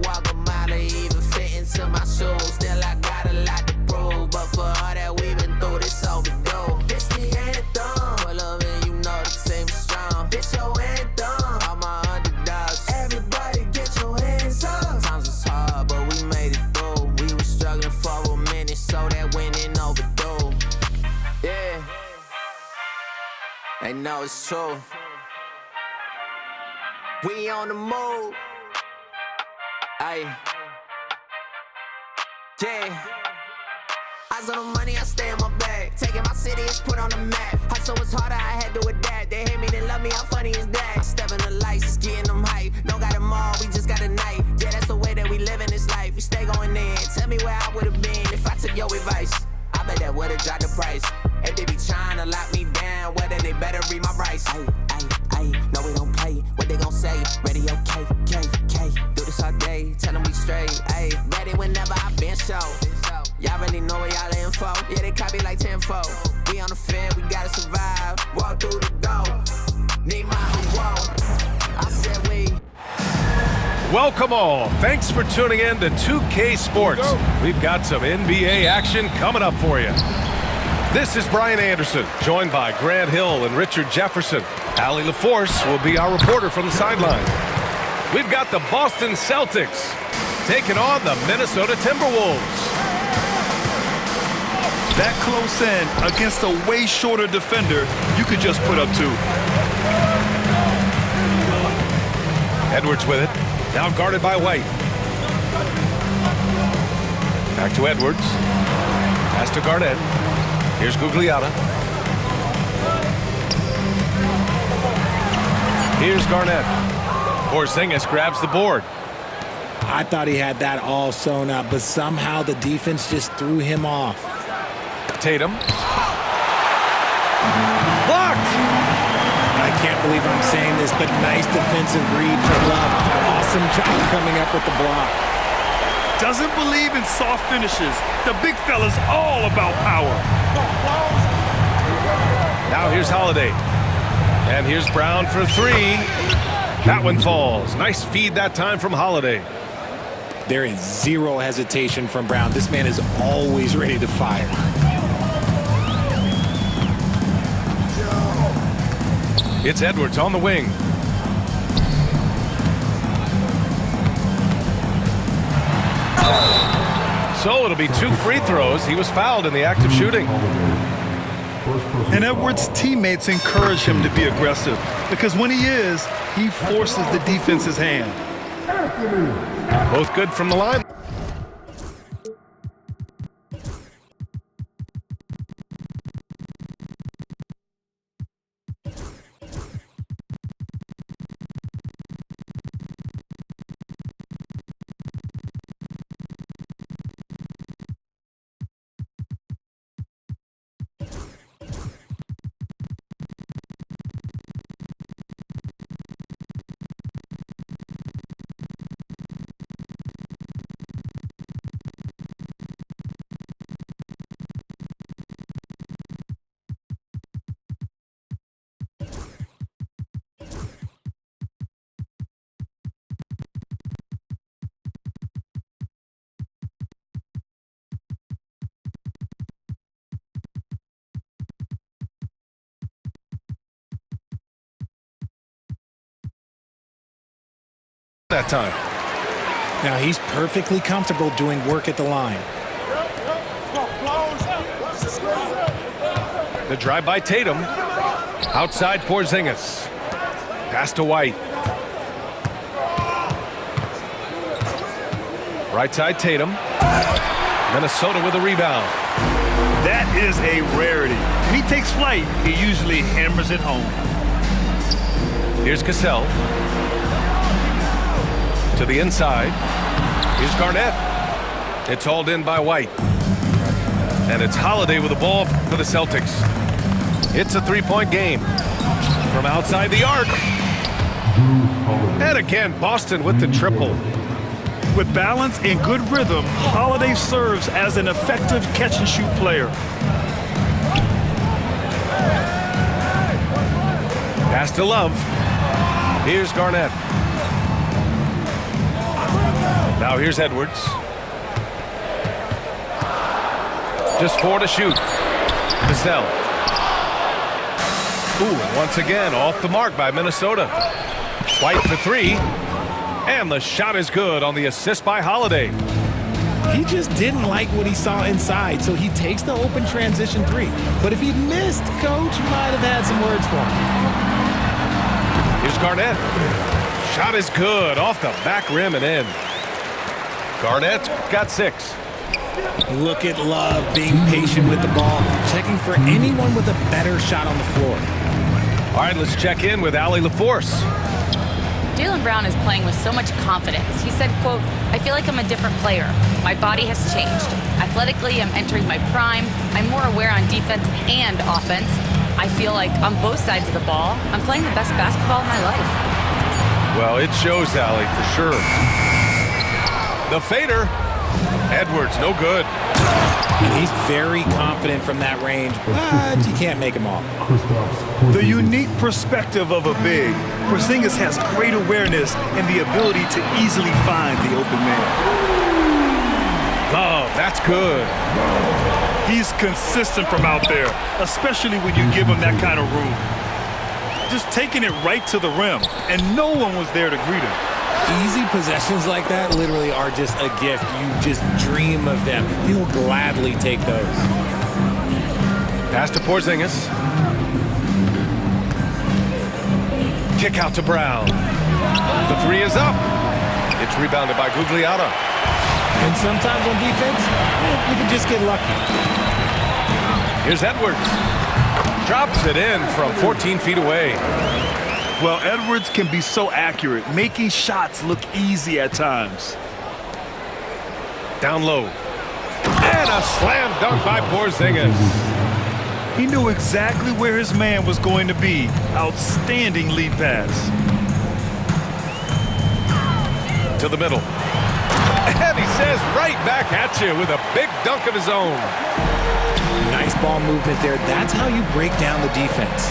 walk a mile or even fit into my shoes. Still I got a lot to prove, but for all that we've been through, this overdue. This the anthem. Pull up and you know the team is strong. This your anthem. All my underdogs. Everybody get your hands up. Sometimes it's hard, but we made it through. We were struggling for a minute, so that winning overdue. Yeah. They know it's true. We on the move. Aye. Yeah. Eyes on the money, I stay in my bag. Taking my city, it's put on the map. Hustle was harder, I had to adapt. They hate me, they love me, how funny is that? I step in the lights, it's getting them hype. Don't got them all, we just got a night. Yeah, that's the way that we live in this life. We stay going in. Tell me where I would've been if I took your advice. I bet that would've dropped the price. If they be trying to lock me down, whether they better read my rights. Ayy, no we don't play. What they gon' say? Radio K. Do this all day, tell them we straight. Ayy, ready whenever I been show. Y'all really know where y'all info. Yeah, they copy like tenfold. We on the field, we gotta survive. Walk through the door. Need my whoa. I said we. Welcome all. Thanks for tuning in to 2K Sports. We've got some NBA action coming up for you. This is Brian Anderson, joined by Grant Hill and Richard Jefferson. Allie LaForce will be our reporter from the sideline. We've got the Boston Celtics taking on the Minnesota Timberwolves. That close in against a way shorter defender, you could just put up two. Edwards with it. Now guarded by White. Back to Edwards. Pass to Garnett. Here's Gugliotta. Here's Garnett. Porzingis grabs the board. I thought he had that all sewn up, but somehow the defense just threw him off. Tatum. Blocked! I can't believe I'm saying this, but nice defensive read from Love. Awesome job coming up with the block. Doesn't believe in soft finishes. The big fella's all about power. Now here's Holiday. And here's Brown for three. That one falls. Nice feed that time from Holiday. There is zero hesitation from Brown. This man is always ready to fire. It's Edwards on the wing. So it'll be 2 free throws. He was fouled in the act of shooting. And Edwards' teammates encourage him to be aggressive because when he is, he forces the defense's hand. Both good from the line. That time. Now he's perfectly comfortable doing work at the line. The drive by Tatum. Outside Porzingis. Pass to White. Right side Tatum. Minnesota with a rebound. That is a rarity. When he takes flight, he usually hammers it home. Here's Cassell. To the inside. Here's Garnett. It's hauled in by White. And it's Holiday with the ball for the Celtics. It's a 3-point game. From outside the arc. And again, Boston with the triple. With balance and good rhythm, Holiday serves as an effective catch-and-shoot player. Pass to Love. Here's Garnett. Now here's Edwards. Just 4 to shoot. Vassell. Ooh, once again, off the mark by Minnesota. White for 3. And the shot is good on the assist by Holiday. He just didn't like what he saw inside, so he takes the open transition 3. But if he'd missed, Coach might have had some words for him. Here's Garnett. Shot is good off the back rim and in. Garnett got 6. Look at Love being patient with the ball, checking for anyone with a better shot on the floor. All right, let's check in with Allie LaForce. Jaylen Brown is playing with so much confidence. He said, quote, "I feel like I'm a different player. My body has changed. Athletically, I'm entering my prime. I'm more aware on defense and offense. I feel like on both sides of the ball, I'm playing the best basketball of my life." Well, it shows, Allie, for sure. The fader. Edwards, no good. And he's very confident from that range, but you can't make him all. The unique perspective of a big, Porzingis has great awareness and the ability to easily find the open man. Oh, that's good. He's consistent from out there, especially when you give him that kind of room. Just taking it right to the rim, and no one was there to greet him. Easy possessions like that literally are just a gift. You just dream of them. He'll gladly take those. Pass to Porzingis. Kick out to Brown. The 3 is up. It's rebounded by Gugliotta. And sometimes on defense, you can just get lucky. Here's Edwards. Drops it in from 14 feet away. Well, Edwards can be so accurate, making shots look easy at times. Down low. And a slam dunk by Porzingis. He knew exactly where his man was going to be. Outstanding lead pass. To the middle. And he says right back at you with a big dunk of his own. Nice ball movement there. That's how you break down the defense.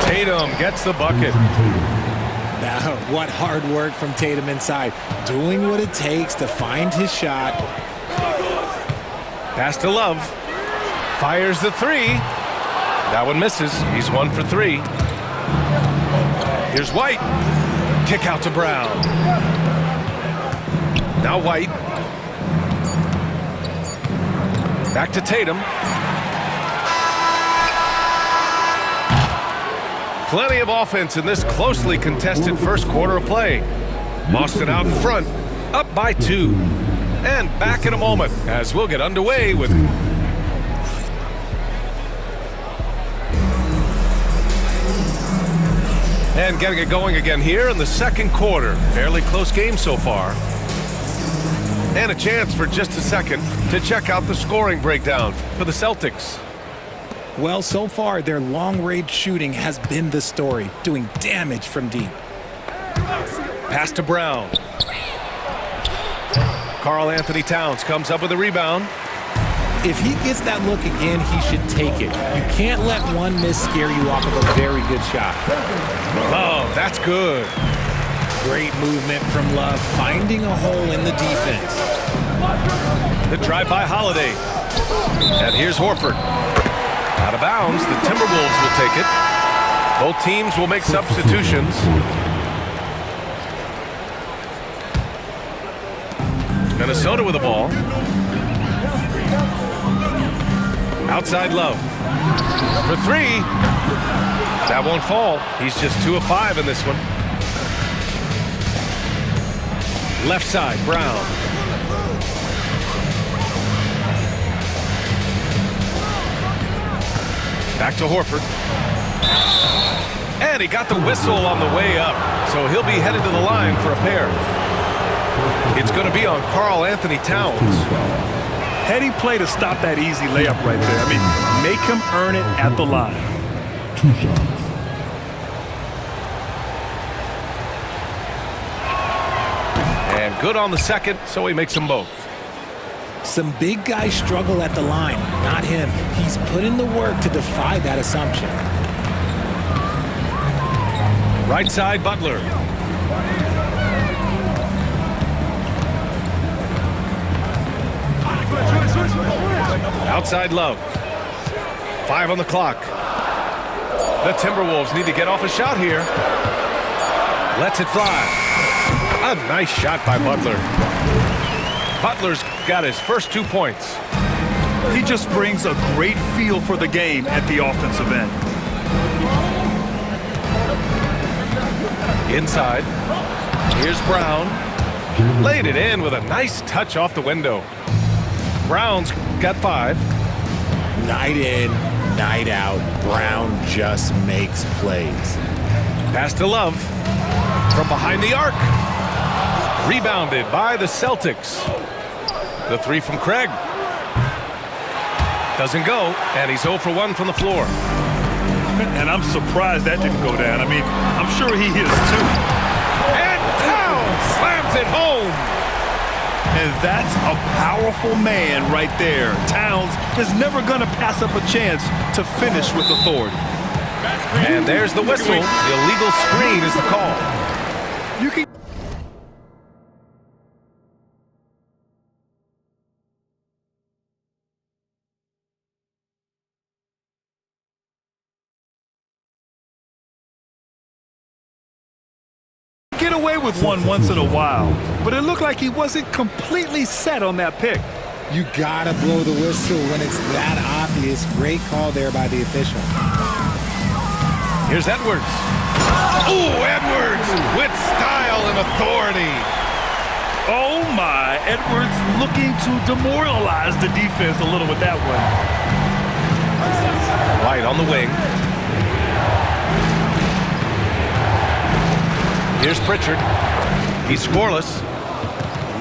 Tatum gets the bucket. Now, what hard work from Tatum inside. Doing what it takes to find his shot. Pass to Love. Fires the 3. That one misses. He's 1 for 3. Here's White. Kick out to Brown. Now White. Back to Tatum. Plenty of offense in this closely contested first quarter of play. Boston out in front, up by 2. And back in a moment as we'll get underway with... And getting it going again here in the second quarter. Fairly close game so far. And a chance for just a second to check out the scoring breakdown for the Celtics. Well, so far, their long-range shooting has been the story, doing damage from deep. Pass to Brown. Karl-Anthony Towns comes up with a rebound. If he gets that look again, he should take it. You can't let one miss scare you off of a very good shot. Oh, that's good. Great movement from Love, finding a hole in the defense. The drive by Holiday. And here's Horford. Out of bounds, the Timberwolves will take it. Both teams will make substitutions. Minnesota with the ball. Outside Love. For 3. That won't fall. He's just 2 of 5 in this one. Left side, Brown. Back to Horford. And he got the whistle on the way up, so he'll be headed to the line for a pair. It's going to be on Karl-Anthony Towns. Heady play to stop that easy layup right there. I mean, make him earn it at the line. 2 shots. And good on the second, so he makes them both. Some big guys struggle at the line, not him. He's put in the work to defy that assumption. Right side, Butler. Outside Love. 5 on the clock. The Timberwolves need to get off a shot here. Lets it fly. A nice shot by Butler. Butler's got his first 2 points. He just brings a great feel for the game at the offensive end. Inside. Here's Brown. Laid it in with a nice touch off the window. Brown's got 5. Night in, night out, Brown just makes plays. Pass to Love. From behind the arc. Rebounded by the Celtics. The 3 from Craig. Doesn't go, and he's 0 for 1 from the floor. And I'm surprised that didn't go down. I mean, I'm sure he is too. And Towns slams it home. And that's a powerful man right there. Towns is never going to pass up a chance to finish with authority. And there's the whistle. The illegal screen is the call. You can get away with one once in a while, but it looked like he wasn't completely set on that pick. You gotta blow the whistle when it's that obvious. Great call there by the official. Here's Edwards. Ooh, Edwards with style and authority. Oh my, Edwards looking to demoralize the defense a little with that one. White on the wing. Here's Pritchard. He's scoreless.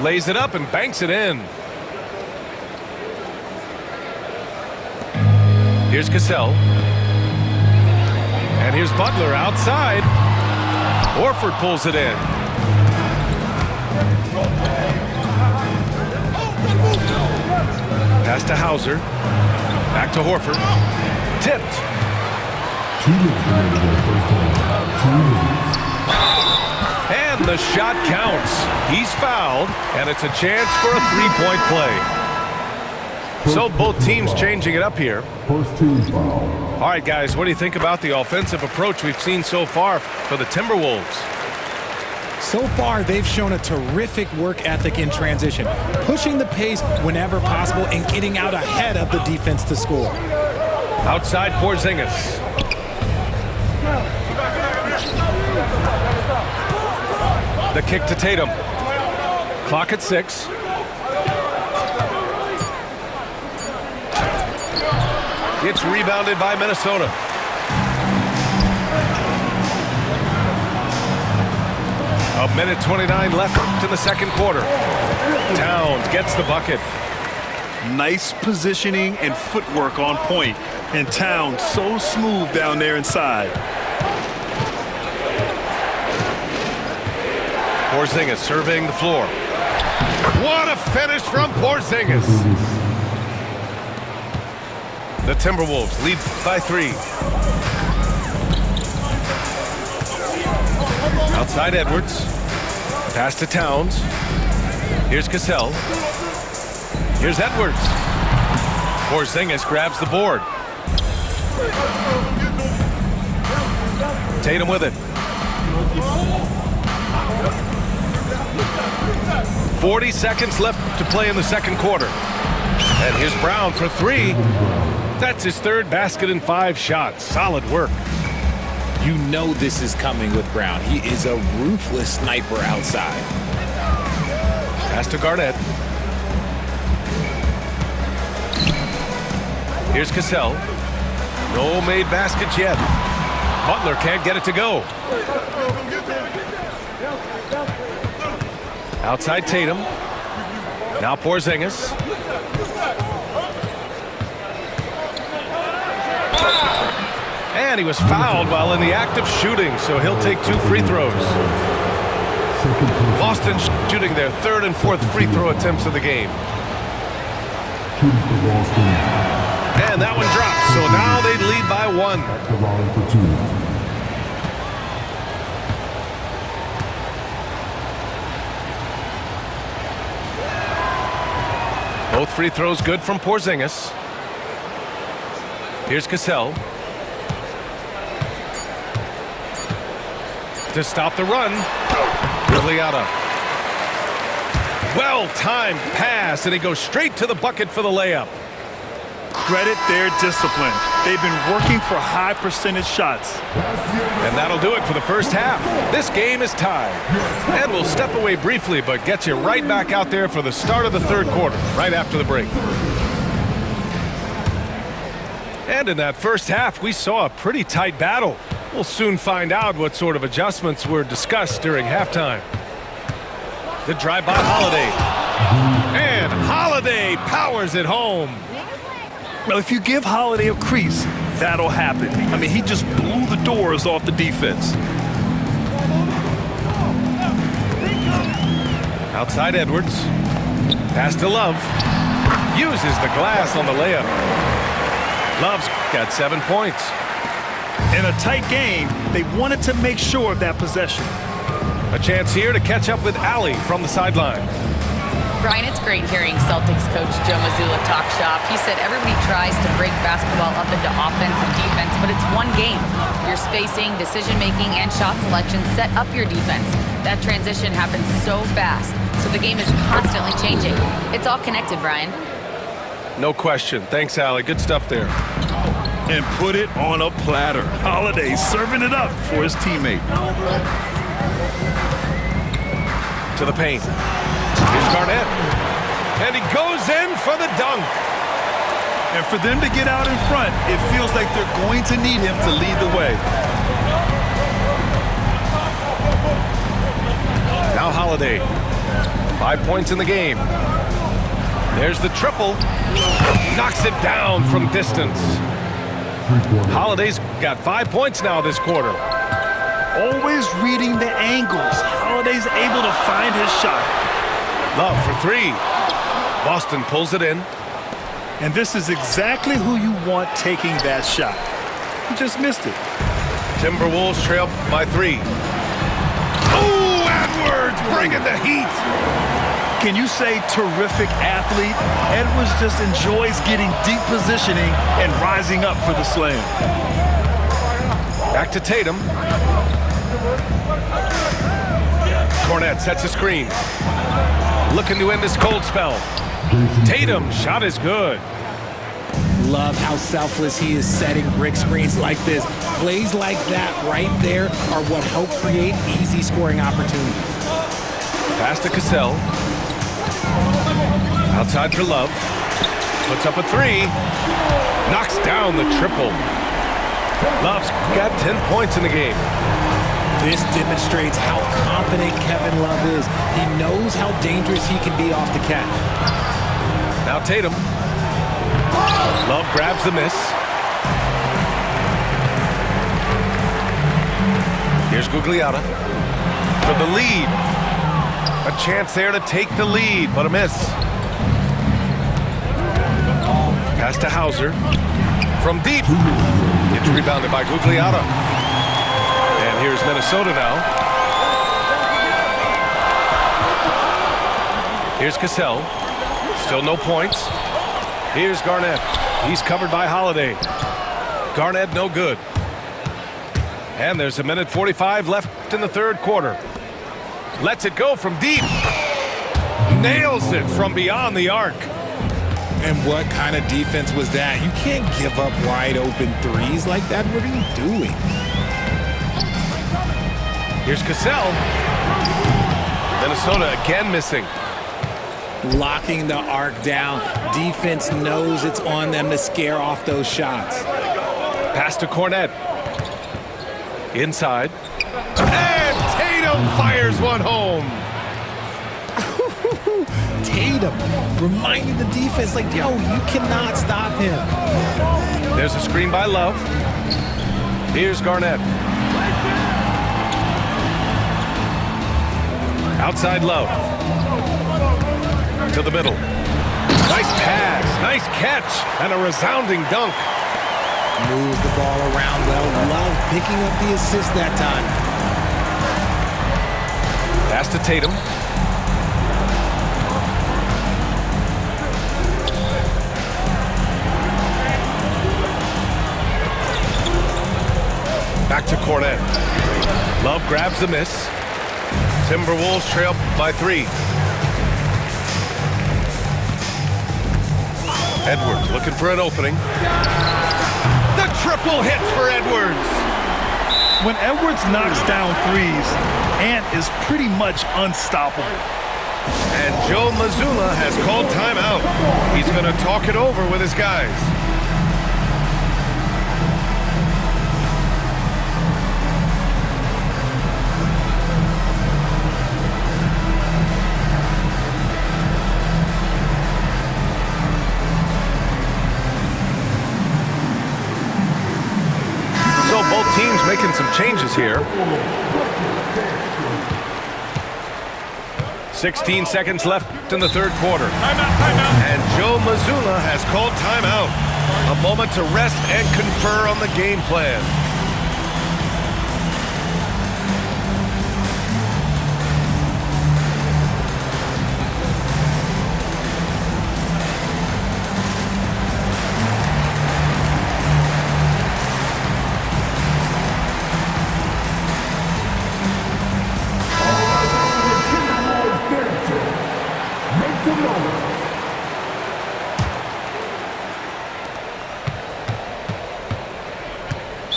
Lays it up and banks it in. Here's Cassell. And here's Butler outside. Horford pulls it in. Pass to Hauser. Back to Horford. Tipped. And the shot counts. He's fouled, and it's a chance for a three-point play. So both teams changing it up here. First team foul. All right, guys, what do you think about the offensive approach we've seen so far for the Timberwolves? So far, they've shown a terrific work ethic in transition, pushing the pace whenever possible and getting out ahead of the defense to score. Outside Porzingis. The kick to Tatum. Clock at 6. It's rebounded by Minnesota. A minute 29 left in the second quarter. Towns gets the bucket. Nice positioning and footwork on point. And Towns so smooth down there inside. Porzingis surveying the floor. What a finish from Porzingis. The Timberwolves lead by 3. Outside Edwards. Pass to Towns. Here's Cassell. Here's Edwards. Porzingis grabs the board. Tatum with it. 40 seconds left to play in the second quarter. And here's Brown for 3. That's his third basket in 5 shots. Solid work. You know this is coming with Brown. He is a ruthless sniper outside. Pass to Garnett. Here's Cassell. No made baskets yet. Butler can't get it to go. Outside Tatum. Now Porzingis. And he was fouled while in the act of shooting, so he'll take 2 free throws. Boston shooting their 3rd and 4th free throw attempts of the game. And that one drops, so now they lead by 1. The line for 2. Both free throws good from Porzingis. Here's Cassell. To stop the run. Gugliotta. Well-timed pass, and he goes straight to the bucket for the layup. Credit their discipline. They've been working for high percentage shots. And that'll do it for the first half. This game is tied. And we'll step away briefly, but get you right back out there for the start of the third quarter, right after the break. And in that first half, we saw a pretty tight battle. We'll soon find out what sort of adjustments were discussed during halftime. The drive by Holiday. And Holiday powers it home. Well, if you give Holiday a crease, that'll happen. I mean, he just blew the doors off the defense. Outside Edwards. Pass to Love. Uses the glass on the layup. Love's got 7 points. In a tight game, they wanted to make sure of that possession. A chance here to catch up with Allie from the sideline. Brian, it's great hearing Celtics coach Joe Mazzulla talk shop. He said everybody tries to break basketball up into offense and defense, but it's one game. Your spacing, decision-making, and shot selection set up your defense. That transition happens so fast, so the game is constantly changing. It's all connected, Brian. No question. Thanks, Allie. Good stuff there. And put it on a platter. Holiday serving it up for his teammate. To the paint. Here's Garnett. And he goes in for the dunk. And for them to get out in front, it feels like they're going to need him to lead the way. Now Holiday. 5 points in the game. There's the triple. Knocks it down from distance. Holiday's got 5 points now this quarter. Always reading the angles. Holiday's able to find his shot. Love for three. Boston pulls it in. And this is exactly who you want taking that shot. He just missed it. Timberwolves trail by 3. Oh, Edwards bringing the heat. Can you say terrific athlete? Edwards just enjoys getting deep positioning and rising up for the slam. Back to Tatum. Cornette sets a screen. Looking to end this cold spell. Tatum, shot is good. Love how selfless he is setting brick screens like this. Plays like that right there are what help create easy scoring opportunities. Pass to Cassell. Outside for Love. Puts up a 3. Knocks down the triple. Love's got 10 points in the game. This demonstrates how confident Kevin Love is. He knows how dangerous he can be off the catch. Now Tatum. Love grabs the miss. Here's Gugliotta for the lead. A chance there to take the lead, but a miss. Pass to Hauser. From deep. It's rebounded by Gugliotta. And here's Minnesota now. Here's Cassell. Still no points. Here's Garnett. He's covered by Holiday. Garnett no good. And there's 1:45 left in the third quarter. Lets it go from deep. Nails it from beyond the arc. And what kind of defense was that? You can't give up wide open threes like that. What are you doing? Here's Cassell. Minnesota again missing. Locking the arc down. Defense knows it's on them to scare off those shots. Pass to Cornette. Inside. And Tatum fires one home. Tatum reminding the defense, like, yo, you cannot stop him. There's a screen by Love. Here's Garnett. Outside Love. To the middle. Nice pass, nice catch, and a resounding dunk. Moves the ball around well. Love picking up the assist that time. Pass to Tatum. grabs the miss. Timberwolves trail by 3. Edwards looking for an opening. The triple hit for Edwards. When Edwards knocks down threes, Ant is pretty much unstoppable. And Joe Mazzulla has called timeout. He's going to talk it over with his guys. So both teams making some changes here. 16 seconds left in the third quarter. And Joe Mazzulla has called timeout. A moment to rest and confer on the game plan.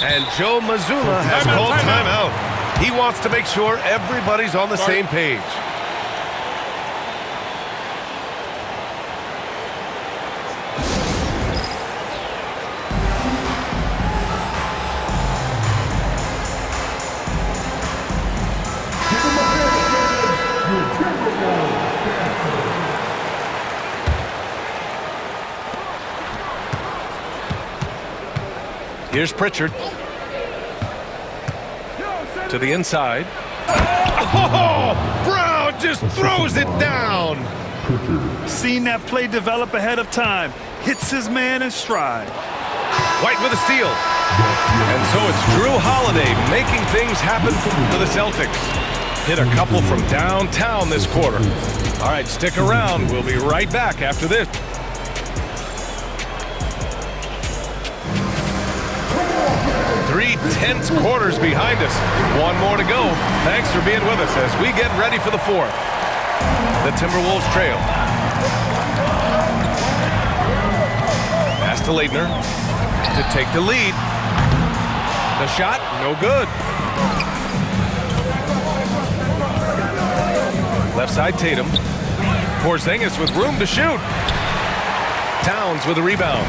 And Joe Mazzulla has called timeout. He wants to make sure everybody's on the same page. Here's Pritchard. To the inside. Oh! Brown just throws it down! Seen that play develop ahead of time. Hits his man in stride. White with a steal. And so it's Drew Holiday making things happen for the Celtics. Hit a couple from downtown this quarter. All right, stick around. We'll be right back after this. 3 tense quarters behind us. One more to go. Thanks for being with us as we get ready for the fourth. The Timberwolves trail. Pass to Leitner to take the lead. The shot, no good. Left side Tatum. Porzingis with room to shoot. Towns with a rebound.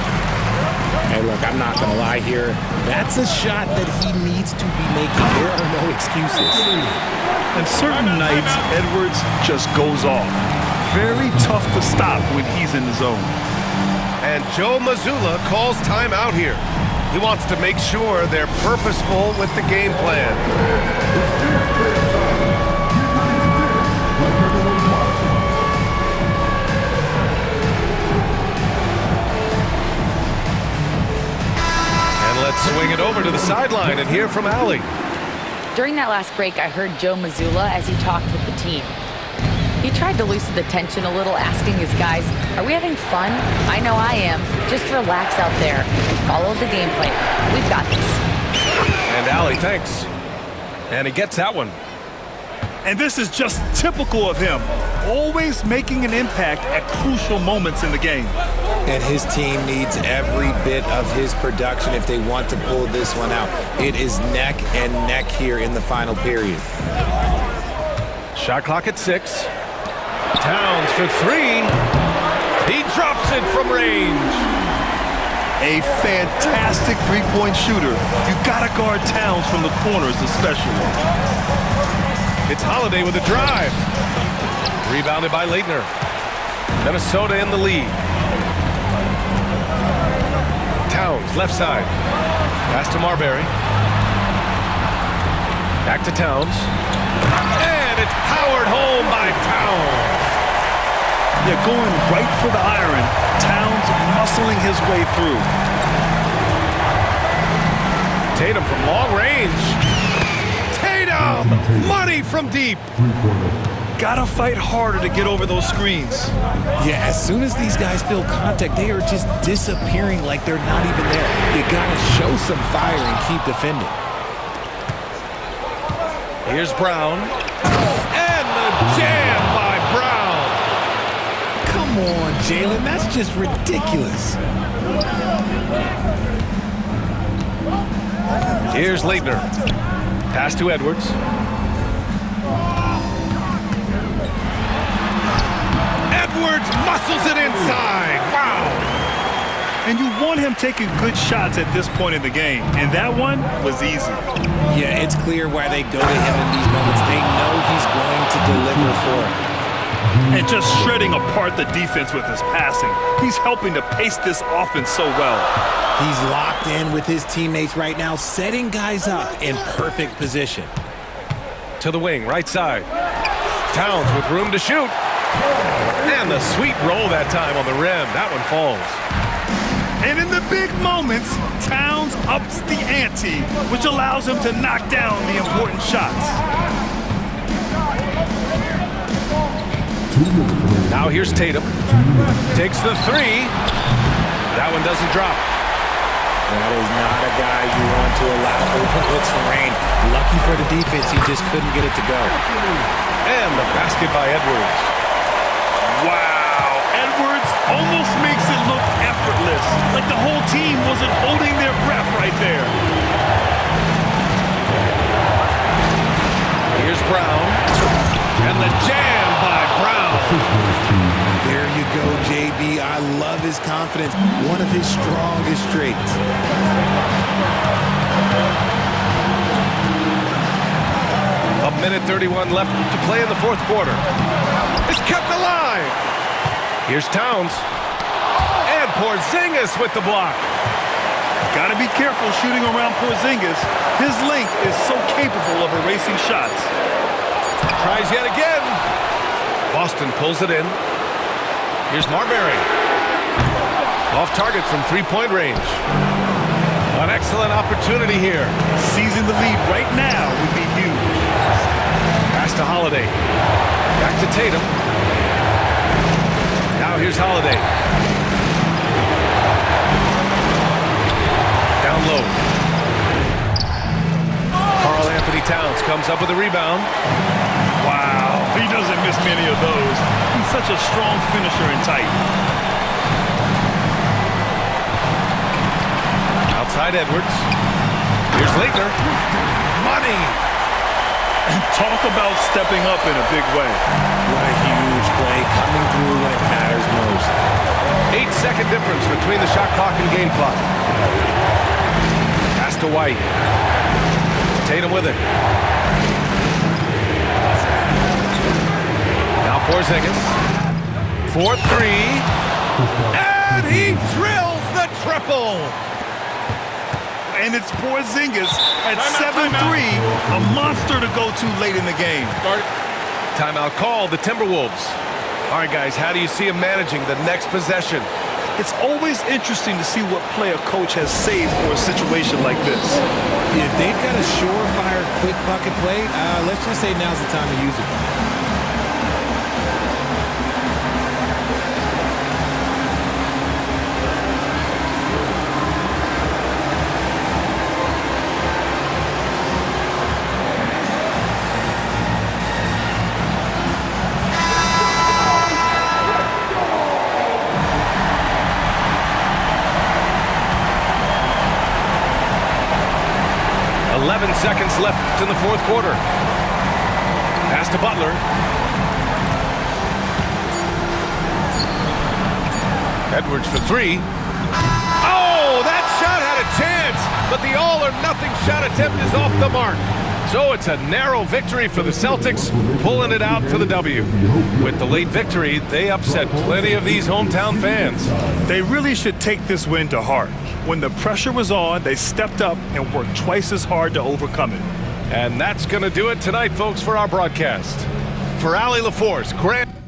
Hey, look, I'm not going to lie here. That's a shot that he needs to be making. There are no excuses. And certain nights, Edwards just goes off. Very tough to stop when he's in the zone. And Joe Mazzulla calls timeout here. He wants to make sure they're purposeful with the game plan. Let's swing it over to the sideline and hear from Allie. During that last break, I heard Joe Mazzulla as he talked with the team. He tried to loosen the tension a little, asking his guys, are we having fun? I know I am. Just relax out there and follow the game plan. We've got this. And Allie, thanks. And he gets that one. And this is just typical of him. Always making an impact at crucial moments in the game. And his team needs every bit of his production if they want to pull this one out. It is neck and neck here in the final period. Shot clock at 6. Towns for 3. He drops it from range. A fantastic three-point shooter. You gotta guard Towns from the corners especially. It's Holiday with a drive. Rebounded by Leitner. Minnesota in the lead. Towns, left side. Pass to Marbury. Back to Towns. And it's powered home by Towns. They're going right for the iron. Towns muscling his way through. Tatum from long range. Tatum! Money from deep. Gotta fight harder to get over those screens. Yeah, as soon as these guys feel contact, they are just disappearing like they're not even there. You gotta show some fire and keep defending. Here's Brown. And the jam by Brown. Come on, Jalen. That's just ridiculous. Here's Leitner. Pass to Edwards. Edwards muscles it inside. Wow. And you want him taking good shots at this point in the game. And that one was easy. Yeah, it's clear why they go to him in these moments. They know he's going to deliver for it. And just shredding apart the defense with his passing. He's helping to pace this offense so well. He's locked in with his teammates right now, setting guys up in perfect position. To the wing, right side. Towns with room to shoot. And the sweet roll that time on the rim. That one falls. And in the big moments, Towns ups the ante, which allows him to knock down the important shots. Now here's Tatum. Takes the three. That one doesn't drop. That is not a guy you want to allow open looks for rain. Lucky for the defense, he just couldn't get it to go. And the basket by Edwards. Wow, Edwards almost makes it look effortless, like the whole team wasn't holding their breath right there. Here's Brown. And the jam by Brown. There you go, JB. I love his confidence. One of his strongest traits. A minute 31 left to play in the fourth quarter. It's kept alive. Here's Towns. And Porzingis with the block. Gotta be careful shooting around Porzingis. His length is so capable of erasing shots. Tries yet again. Boston pulls it in. Here's Marbury. Off target from three-point range. An excellent opportunity here. Seizing the lead right now would be huge. Pass to Holiday. Back to Tatum. Now here's Holiday. Down low. Karl-Anthony Towns comes up with a rebound. Wow, he doesn't miss many of those. He's such a strong finisher and tight. Outside Edwards. Here's Leitner. Money. Talk about stepping up in a big way. What a huge play coming through when it matters most. 8-second difference between the shot clock and game clock. Pass to White. Tatum with it. Now Porzingis. 4-3. And he drills the triple. And it's Porzingis at 7-3, a monster to go to late in the game. Timeout called, the Timberwolves. All right, guys, how do you see him managing the next possession? It's always interesting to see what play a coach has saved for a situation like this. If they've got a surefire quick bucket play, let's just say now's the time to use it. Seconds left in the fourth quarter. Pass to Butler. Edwards for three. Oh, that shot had a chance, but the all-or-nothing shot attempt is off the mark. So it's a narrow victory for the Celtics, pulling it out for the W. With the late victory, they upset plenty of these hometown fans. They really should take this win to heart. When the pressure was on, they stepped up and worked twice as hard to overcome it. And that's going to do it tonight, folks, for our broadcast. For Allie LaForce, Grant.